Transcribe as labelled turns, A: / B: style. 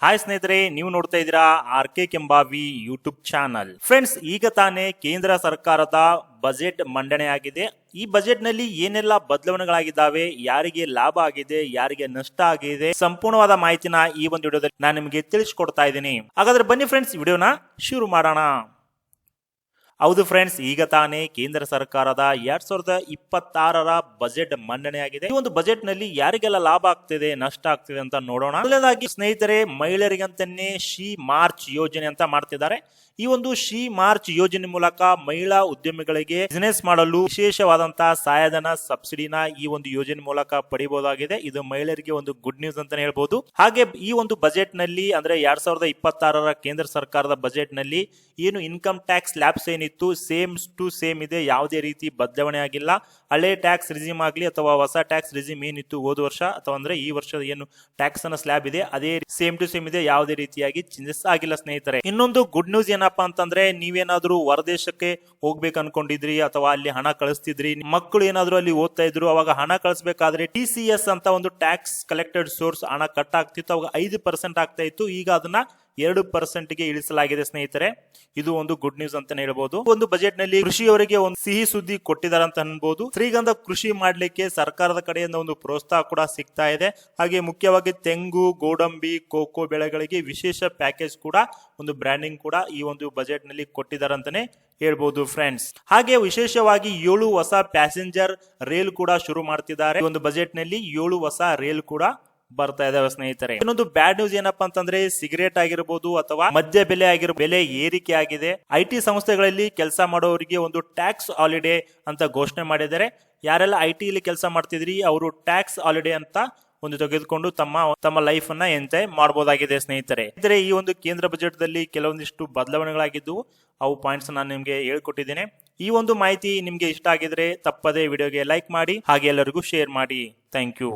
A: Hi ಸ್ನೇಹಿತರೆ, ನೀವು ನೋಡ್ತಾ ಇದ್ದೀರಾ RK Kembhavi YouTube channel. Friends, ಈಗ ತಾನೇ ಕೇಂದ್ರ ಸರ್ಕಾರದ ಬಜೆಟ್ ಮಂಡನೆಯಾಗಿದೆ. ಈ ಬಜೆಟ್ ನಲ್ಲಿ ಏನೆಲ್ಲ ಬದಲಾವಣೆಗಳಾಗಿದ್ದಾವೆ, ಯಾರಿಗೆ ಲಾಭ ಆಗಿದೆ, ಯಾರಿಗೆ ನಷ್ಟ ಆಗಿದೆ, ಸಂಪೂರ್ಣವಾದ ಮಾಹಿತಿನ ಈ ಒಂದು ವಿಡಿಯೋದಲ್ಲಿ ನಾನು ನಿಮಗೆ ತಿಳಿಸಿಕೊಡ್ತಾ ಇದ್ದೀನಿ. ಹಾಗಾದ್ರೆ ಬನ್ನಿ ಫ್ರೆಂಡ್ಸ್, ವಿಡಿಯೋನ ಶುರು ಮಾಡೋಣ. ಹೌದು ಫ್ರೆಂಡ್ಸ್, ಈಗ ತಾನೇ ಕೇಂದ್ರ ಸರ್ಕಾರದ 2026ರ ಬಜೆಟ್ ಮಂಡನೆಯಾಗಿದೆ. ಈ ಒಂದು ಬಜೆಟ್ ನಲ್ಲಿ ಯಾರಿಗೆಲ್ಲ ಲಾಭ ಆಗ್ತಿದೆ, ನಷ್ಟ ಆಗ್ತಿದೆ ಅಂತ ನೋಡೋಣ. ಮೊದಲನೇದಾಗಿ ಸ್ನೇಹಿತರೆ, ಮಹಿಳೆಯರಿಗಂತಾನೆ ಶಿ ಮಾರ್ಚ್ ಯೋಜನೆ ಅಂತ ಮಾಡ್ತಿದ್ದಾರೆ. ಈ ಒಂದು ಶಿ ಮಾರ್ಚ್ ಯೋಜನೆ ಮೂಲಕ ಮಹಿಳಾ ಉದ್ಯಮಿಗಳಿಗೆ ಬಿಸಿನೆಸ್ ಮಾಡಲು ವಿಶೇಷವಾದಂತಹ ಸಹಾಯಧನ ಸಬ್ಸಿಡಿನ ಈ ಒಂದು ಯೋಜನೆ ಮೂಲಕ ಪಡಿಬಹುದಾಗಿದೆ. ಇದು ಮಹಿಳೆಯರಿಗೆ ಒಂದು ಗುಡ್ ನ್ಯೂಸ್ ಅಂತಾನೆ ಹೇಳ್ಬಹುದು. ಹಾಗೆ ಈ ಒಂದು ಬಜೆಟ್ ನಲ್ಲಿ ಅಂದ್ರೆ 2026ರ ಕೇಂದ್ರ ಸರ್ಕಾರದ ಬಜೆಟ್ ನಲ್ಲಿ ಏನು ಇನ್ಕಮ್ ಟ್ಯಾಕ್ಸ್ ಲ್ಯಾಬ್ಸ್ ಏನಿತ್ತು ಸೇಮ್ ಟು ಸೇಮ್ ಇದೆ, ಯಾವುದೇ ರೀತಿ ಬದಲಾವಣೆ ಆಗಿಲ್ಲ. ಹಳೆ ಟ್ಯಾಕ್ಸ್ ರಿಜಿಮ್ ಆಗಲಿ ಅಥವಾ ಹೊಸ ಟ್ಯಾಕ್ಸ್ ರಿಜಿಮ್ ಏನಿತ್ತು ಹೋದ ವರ್ಷ ಅಥವಾ ಅಂದ್ರೆ ಈ ವರ್ಷದ ಏನು ಟ್ಯಾಕ್ಸ್ ಅನ್ನ ಸ್ಲ್ಯಾಬ್ ಇದೆ ಅದೇ ಸೇಮ್ ಟು ಸೇಮ್ ಇದೆ, ಯಾವುದೇ ರೀತಿಯಾಗಿ ಚೇಂಜಸ್ ಆಗಿಲ್ಲ ಸ್ನೇಹಿತರೆ. ಇನ್ನೊಂದು ಗುಡ್ ನ್ಯೂಸ್ ಏನಪ್ಪಾ ಅಂತಂದ್ರೆ, ನೀವೇನಾದ್ರೂ ಹೊರದೇಶಕ್ಕೆ ಹೋಗ್ಬೇಕು ಅನ್ಕೊಂಡಿದ್ರಿ ಅಥವಾ ಅಲ್ಲಿ ಹಣ ಕಳಿಸ್ತಿದ್ರಿ, ಮಕ್ಕಳು ಏನಾದ್ರು ಅಲ್ಲಿ ಓದ್ತಾ ಇದ್ರು, ಅವಾಗ ಹಣ ಕಳಿಸಬೇಕಾದ್ರೆ TCS ಅಂತ ಒಂದು ಟ್ಯಾಕ್ಸ್ ಕಲೆಕ್ಟೆಡ್ ಸೋರ್ಸ್ ಹಣ ಕಟ್ ಆಗ್ತಿತ್ತು. ಅವಾಗ 5% ಆಗ್ತಾ ಇತ್ತು, ಈಗ ಅದನ್ನ 2% ಗೆ ಇಳಿಸಲಾಗಿದೆ ಸ್ನೇಹಿತರೆ. ಇದು ಒಂದು ಗುಡ್ ನ್ಯೂಸ್ ಅಂತಾನೆ ಹೇಳ್ಬಹುದು. ಒಂದು ಬಜೆಟ್ ನಲ್ಲಿ ಕೃಷಿಯವರಿಗೆ ಒಂದು ಸಿಹಿ ಸುದ್ದಿ ಕೊಟ್ಟಿದ್ದಾರೆ ಅಂತ ಅನ್ಬಹುದು. ಶ್ರೀಗಂಧ ಕೃಷಿ ಮಾಡ್ಲಿಕ್ಕೆ ಸರ್ಕಾರದ ಕಡೆಯಿಂದ ಒಂದು ಪ್ರೋತ್ಸಾಹ ಕೂಡ ಸಿಗ್ತಾ ಇದೆ. ಹಾಗೆ ಮುಖ್ಯವಾಗಿ ತೆಂಗು, ಗೋಡಂಬಿ, ಕೋಕೋ ಬೆಳೆಗಳಿಗೆ ವಿಶೇಷ ಪ್ಯಾಕೇಜ್ ಕೂಡ, ಒಂದು ಬ್ರ್ಯಾಂಡಿಂಗ್ ಕೂಡ ಈ ಒಂದು ಬಜೆಟ್ ನಲ್ಲಿ ಕೊಟ್ಟಿದ್ದಾರೆ ಅಂತಾನೆ ಹೇಳ್ಬಹುದು ಫ್ರೆಂಡ್ಸ್. ಹಾಗೆ ವಿಶೇಷವಾಗಿ 7 ಹೊಸ ಪ್ಯಾಸೆಂಜರ್ ರೈಲ್ ಕೂಡ ಶುರು ಮಾಡ್ತಿದ್ದಾರೆ. ಒಂದು ಬಜೆಟ್ ನಲ್ಲಿ 7 ಹೊಸ ರೈಲ್ ಕೂಡ ಬರ್ತಾ ಇದಾವೆ ಸ್ನೇಹಿತರೆ. ಇನ್ನೊಂದು ಬ್ಯಾಡ್ ನ್ಯೂಸ್ ಏನಪ್ಪಾ ಅಂತಂದ್ರೆ, ಸಿಗರೇಟ್ ಆಗಿರಬಹುದು ಅಥವಾ ಮದ್ಯ ಬೆಲೆ ಏರಿಕೆ ಆಗಿದೆ. IT ಸಂಸ್ಥೆಗಳಲ್ಲಿ ಕೆಲಸ ಮಾಡೋರಿಗೆ ಒಂದು ಟ್ಯಾಕ್ಸ್ ಹಾಲಿಡೇ ಅಂತ ಘೋಷಣೆ ಮಾಡಿದ್ದಾರೆ. ಯಾರೆಲ್ಲ IT ಇಲ್ಲಿ ಕೆಲಸ ಮಾಡ್ತಿದ್ರಿ ಅವರು ಟ್ಯಾಕ್ಸ್ ಹಾಲಿಡೇ ಅಂತ ಒಂದು ತೆಗೆದುಕೊಂಡು ತಮ್ಮ ಲೈಫ್ ಅನ್ನ ಎಂಜಾಯ್ ಮಾಡಬಹುದಾಗಿದೆ ಸ್ನೇಹಿತರೆ. ಈ ಒಂದು ಕೇಂದ್ರ ಬಜೆಟ್ ದಲ್ಲಿ ಕೆಲವೊಂದಿಷ್ಟು ಬದಲಾವಣೆಗಳಾಗಿದ್ದು, ಅವು ಪಾಯಿಂಟ್ಸ್ ನಾನು ನಿಮ್ಗೆ ಹೇಳ್ಕೊಟ್ಟಿದ್ದೇನೆ. ಈ ಒಂದು ಮಾಹಿತಿ ನಿಮ್ಗೆ ಇಷ್ಟ ಆಗಿದ್ರೆ ತಪ್ಪದೇ ವಿಡಿಯೋಗೆ ಲೈಕ್ ಮಾಡಿ, ಹಾಗೆ ಎಲ್ಲರಿಗೂ ಶೇರ್ ಮಾಡಿ. Thank you.